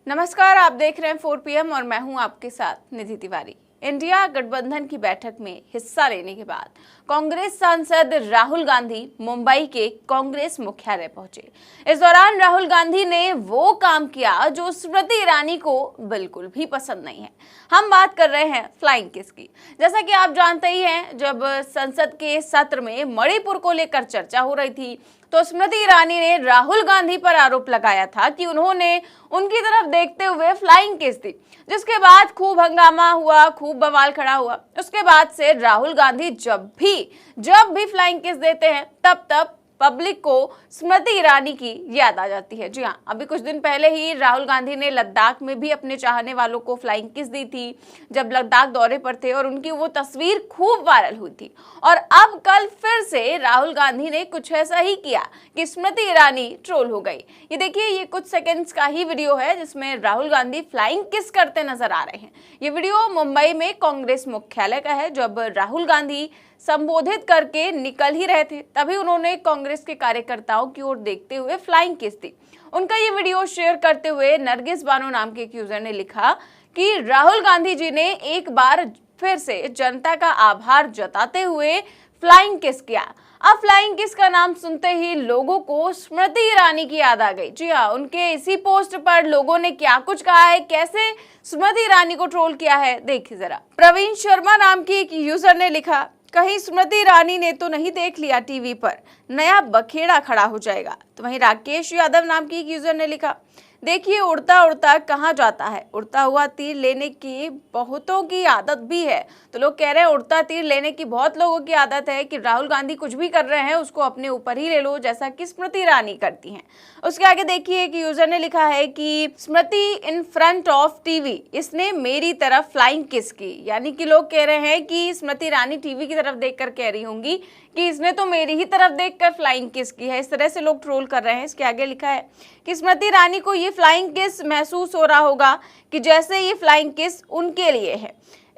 नमस्कार, आप देख रहे हैं 4 PM और मैं हूं आपके साथ निधि तिवारी। इंडिया गठबंधन की बैठक में हिस्सा लेने के बाद कांग्रेस सांसद राहुल गांधी मुंबई के कांग्रेस मुख्यालय पहुंचे। इस दौरान राहुल गांधी ने वो काम किया जो स्मृति ईरानी को बिल्कुल भी पसंद नहीं है। हम बात कर रहे हैं फ्लाइंग किस की। जैसा कि आप जानते ही हैं, जब संसद के सत्र में मणिपुर को लेकर चर्चा हो रही थी तो स्मृति ईरानी ने राहुल गांधी पर आरोप लगाया था कि उन्होंने उनकी तरफ देखते हुए फ्लाइंग किस दी, जिसके बाद खूब हंगामा हुआ, खूब बवाल खड़ा हुआ। उसके बाद से राहुल गांधी जब भी फ्लाइंग किस देते हैं तब पब्लिक को स्मृति ईरानी की याद आ जाती है। जी हाँ, अभी कुछ दिन पहले ही राहुल गांधी ने लद्दाख में भी अपने चाहने वालों को फ्लाइंग किस दी थी, जब लद्दाख दौरे पर थे, और उनकी वो तस्वीर खूब वायरल हुई थी। और अब कल फिर से राहुल गांधी ने कुछ ऐसा ही किया कि स्मृति ईरानी ट्रोल हो गई। ये देखिए, ये कुछ सेकेंड्स का ही वीडियो है जिसमें राहुल गांधी फ्लाइंग किस करते नजर आ रहे हैं। ये वीडियो मुंबई में कांग्रेस मुख्यालय का है। जब राहुल गांधी संबोधित करके निकल ही रहे थे तभी उन्होंने कांग्रेस के कार्यकर्ताओं की ओर देखते हुए फ्लाइंग किस दी। उनका ये वीडियो शेयर करते हुए नरगिस बानो नाम के एक यूजर ने लिखा कि राहुल गांधी जी ने एक बार फिर से जनता का आभार जताते हुए फ्लाइंग किस किया। अब फ्लाइंग किस का नाम सुनते ही लोगों को स्मृति ईरानी की याद आ गई। जी हाँ, उनके इसी पोस्ट पर लोगों ने क्या कुछ कहा है, कैसे स्मृति ईरानी को ट्रोल किया है, देखिए जरा। प्रवीण शर्मा नाम की एक यूजर ने लिखा, कहीं स्मृति ईरानी ने तो नहीं देख लिया टीवी पर नया बखेड़ा खड़ा हो जाएगा। तो वहीं राकेश यादव नाम की एक यूजर ने लिखा, देखिए उड़ता उड़ता कहाँ जाता है, उड़ता हुआ तीर लेने की बहुतों की आदत भी है। तो लोग कह रहे हैं उड़ता तीर लेने की बहुत लोगों की आदत है कि राहुल गांधी कुछ भी कर रहे हैं उसको अपने ऊपर ही ले लो, जैसा कि स्मृति ईरानी करती हैं। उसके आगे देखिए, एक यूजर ने लिखा है कि स्मृति इन फ्रंट ऑफ टीवी, इसने मेरी तरफ फ्लाइंग किस की। यानी कि लोग कह रहे हैं कि स्मृति ईरानी टीवी की तरफ देखकर कह रही होंगी कि इसने तो मेरी ही तरफ देखकर फ्लाइंग किस की है। इस तरह से लोग ट्रोल कर रहे हैं। इसके आगे लिखा है कि स्मृति ईरानी को ये फ्लाइंग किस महसूस हो रहा होगा कि जैसे ये फ्लाइंग किस उनके लिए है।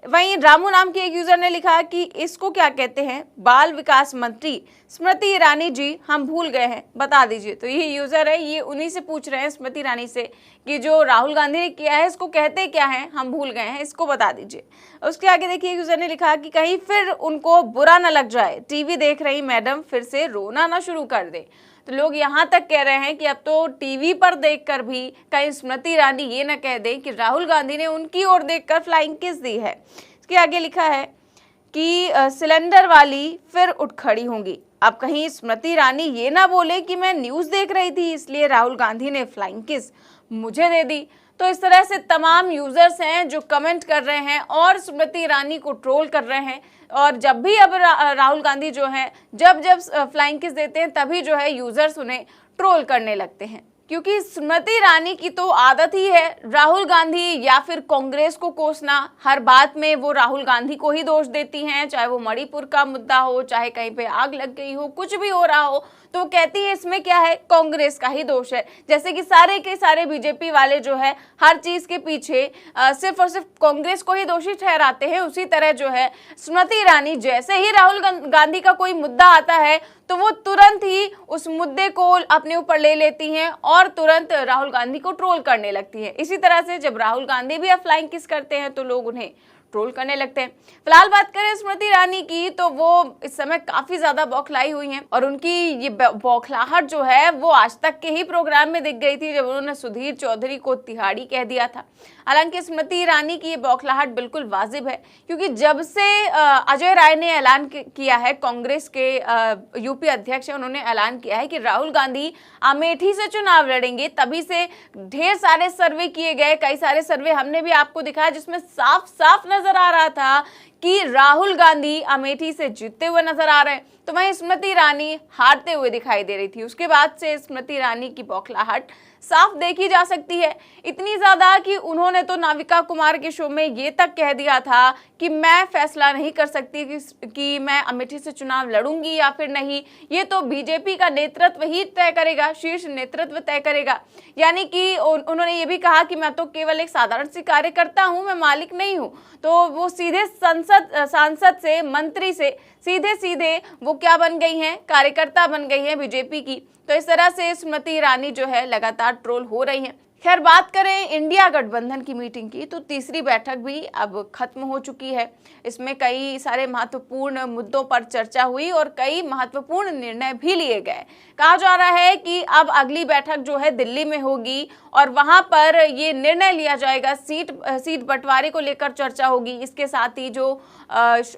वहीं रामू नाम के एक यूजर ने लिखा कि इसको क्या कहते हैं, बाल विकास मंत्री स्मृति ईरानी जी, हम भूल गए हैं, बता दीजिए। तो ये यूजर है, ये उन्हीं से पूछ रहे हैं स्मृति ईरानी से कि जो राहुल गांधी ने किया है इसको कहते क्या है, हम भूल गए हैं, इसको बता दीजिए। उसके आगे देखिए, यूजर ने लिखा कि कहीं फिर उनको बुरा न लग जाए, टीवी देख रही मैडम फिर से रोना ना शुरू कर दे। तो लोग यहाँ तक कह रहे हैं कि अब तो टीवी पर देखकर भी कहीं स्मृति ईरानी ये न कह दें कि राहुल गांधी ने उनकी ओर देखकर फ्लाइंग किस दी है। इसके आगे लिखा है कि सिलेंडर वाली फिर उठ खड़ी होंगी। अब कहीं स्मृति ईरानी ये ना बोले कि मैं न्यूज़ देख रही थी इसलिए राहुल गांधी ने फ्लाइंग किस मुझे दे दी। तो इस तरह से तमाम यूजर्स हैं जो कमेंट कर रहे हैं और स्मृति ईरानी को ट्रोल कर रहे हैं। और जब भी अब राहुल गांधी जो हैं जब फ्लाइंग किस देते हैं तभी जो है यूजर्स उन्हें ट्रोल करने लगते हैं, क्योंकि स्मृति ईरानी की तो आदत ही है राहुल गांधी या फिर कांग्रेस को कोसना। हर बात में वो राहुल गांधी को ही दोष देती हैं, चाहे वो मणिपुर का मुद्दा हो, चाहे कहीं पे आग लग गई हो, कुछ भी हो रहा हो तो वो कहती है इसमें क्या है, कांग्रेस का ही दोष है। जैसे कि सारे के सारे बीजेपी वाले जो है हर चीज के पीछे सिर्फ और सिर्फ कांग्रेस को ही दोषी ठहराते हैं। उसी तरह जो है स्मृति ईरानी जैसे ही राहुल गांधी का कोई मुद्दा आता है तो वो तुरंत ही उस मुद्दे को अपने ऊपर ले लेती हैं और तुरंत राहुल गांधी को ट्रोल करने लगती हैं। इसी तरह से जब राहुल गांधी भी फ्लाइंग किस करते हैं तो लोग उन्हें ट्रोल करने लगते हैं। फिलहाल बात करें स्मृति ईरानी की तो वो इस समय काफी ज्यादा बौखलाई हुई हैं और उनकी ये बौखलाहट जो है वो आज तक के ही प्रोग्राम में दिख गई थी जब उन्होंने सुधीर चौधरी को तिहाड़ी कह दिया था। हालांकि स्मृति ईरानी की ये बौखलाहट बिल्कुल वाजिब है, क्योंकि जब से अजय राय ने ऐलान किया है, कांग्रेस के यूपी अध्यक्ष है, उन्होंने ऐलान किया है कि राहुल गांधी अमेठी से चुनाव लड़ेंगे, तभी से ढेर सारे सर्वे किए गए। कई सारे सर्वे हमने भी आपको दिखाया जिसमें साफ साफ नजर आ रहा था कि राहुल गांधी अमेठी से जीतते हुए नजर आ रहे हैं, तो वहीं स्मृति ईरानी हारते हुए दिखाई दे रही थी। उसके बाद से स्मृति ईरानी की बौखलाहट साफ देखी जा सकती है, इतनी ज्यादा कि उन्होंने तो नाविका कुमार के शो में ये तक कह दिया था कि मैं फैसला नहीं कर सकती कि मैं अमेठी से चुनाव लड़ूंगी या फिर नहीं, ये तो बीजेपी का नेतृत्व ही तय करेगा, शीर्ष नेतृत्व तय करेगा। यानी कि उन्होंने ये भी कहा कि मैं तो केवल एक साधारण सी कार्यकर्ता हूं, मैं मालिक नहीं हूं। तो वो सीधे सांसद से, मंत्री से सीधे वो क्या बन गई हैं, कार्यकर्ता बन गई हैं बीजेपी की। तो इस तरह से स्मृति ईरानी जो है लगातार ट्रोल हो रही हैं। खैर, बात करें इंडिया गठबंधन की मीटिंग की, तो तीसरी बैठक भी अब खत्म हो चुकी है। इसमें कई सारे महत्वपूर्ण मुद्दों पर चर्चा हुई और कई महत्वपूर्ण निर्णय भी लिए गए। कहा जा रहा है कि अब अगली बैठक जो है दिल्ली में होगी और वहां पर ये निर्णय लिया जाएगा, सीट बंटवारे को लेकर चर्चा होगी। इसके साथ ही जो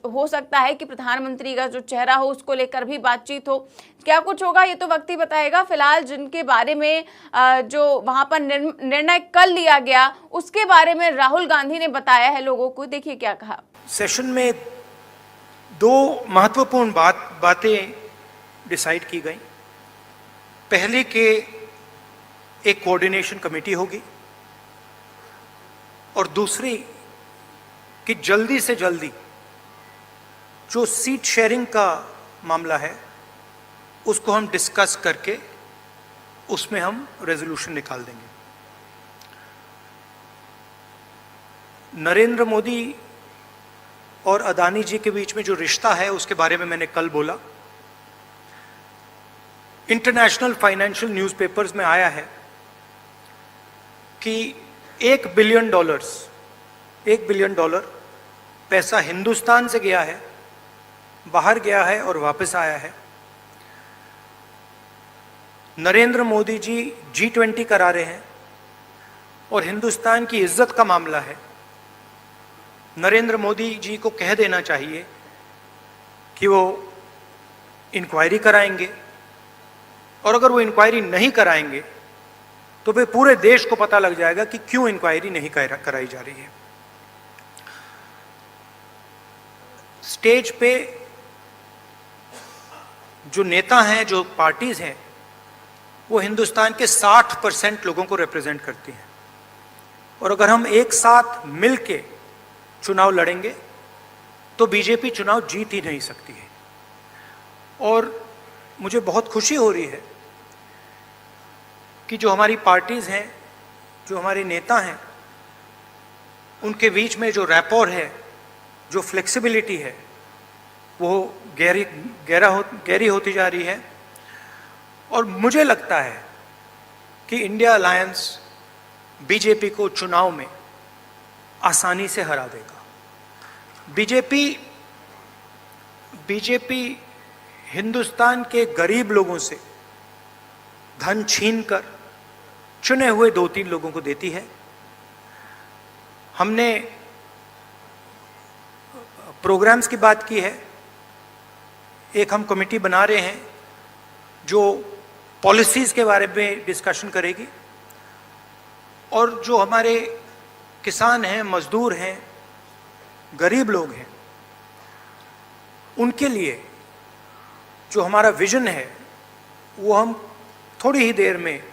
हो सकता है कि प्रधानमंत्री का जो चेहरा हो उसको लेकर भी बातचीत हो। क्या कुछ होगा ये तो वक्त ही बताएगा। फिलहाल जिनके बारे में जो वहां पर निर्णय कल लिया गया उसके बारे में राहुल गांधी ने बताया है लोगों को। देखिए क्या कहा। सेशन में दो महत्वपूर्ण बातें डिसाइड की गई। पहले के एक कोऑर्डिनेशन कमेटी होगी और दूसरी कि जल्दी से जल्दी जो सीट शेयरिंग का मामला है उसको हम डिस्कस करके उसमें हम रेजोल्यूशन निकाल देंगे। नरेंद्र मोदी और अदानी जी के बीच में जो रिश्ता है उसके बारे में मैंने कल बोला। इंटरनेशनल फाइनेंशियल न्यूज़पेपर्स में आया है कि $1 बिलियन पैसा हिंदुस्तान से गया है, बाहर गया है और वापस आया है। नरेंद्र मोदी जी G20 करा रहे हैं और हिंदुस्तान की इज्जत का मामला है। नरेंद्र मोदी जी को कह देना चाहिए कि वो इंक्वायरी कराएंगे और अगर वो इंक्वायरी नहीं कराएंगे तो फिर पूरे देश को पता लग जाएगा कि क्यों इंक्वायरी नहीं कराई जा रही है। स्टेज पे जो नेता हैं, जो पार्टीज हैं, वो हिंदुस्तान के 60% लोगों को रिप्रेजेंट करती हैं और अगर हम एक साथ मिलके चुनाव लड़ेंगे तो बीजेपी चुनाव जीत ही नहीं सकती है। और मुझे बहुत खुशी हो रही है कि जो हमारी पार्टीज हैं, जो हमारे नेता हैं, उनके बीच में जो रैपोर है, जो फ्लेक्सिबिलिटी है, वो गहरी होती जा रही है। और मुझे लगता है कि इंडिया अलायंस बीजेपी को चुनाव में आसानी से हरा देगा। बीजेपी हिंदुस्तान के गरीब लोगों से धन छीनकर चुने हुए 2-3 लोगों को देती है। हमने प्रोग्राम्स की बात की है। एक हम कमेटी बना रहे हैं जो पॉलिसीज के बारे में डिस्कशन करेगी और जो हमारे किसान हैं, मजदूर हैं, गरीब लोग हैं, उनके लिए जो हमारा विजन है वो हम थोड़ी ही देर में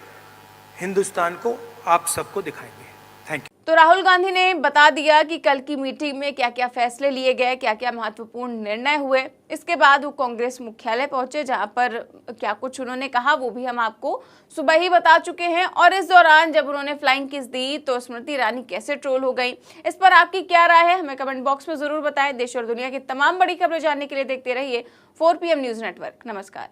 हिंदुस्तान को, आप सबको दिखाएंगे। Thank you. तो राहुल गांधी ने बता दिया कि कल की मीटिंग में क्या क्या फैसले लिए गए, क्या क्या महत्वपूर्ण निर्णय हुए। इसके बाद वो कांग्रेस मुख्यालय पहुंचे, जहां पर क्या कुछ उन्होंने कहा वो भी हम आपको सुबह ही बता चुके हैं। और इस दौरान जब उन्होंने फ्लाइंग किस दी तो स्मृति ईरानी कैसे ट्रोल हो गई, इस पर आपकी क्या राय है हमें कमेंट बॉक्स में जरूर बताएं। देश और दुनिया की तमाम बड़ी खबरें जानने के लिए देखते रहिए 4 PM न्यूज नेटवर्क। नमस्कार।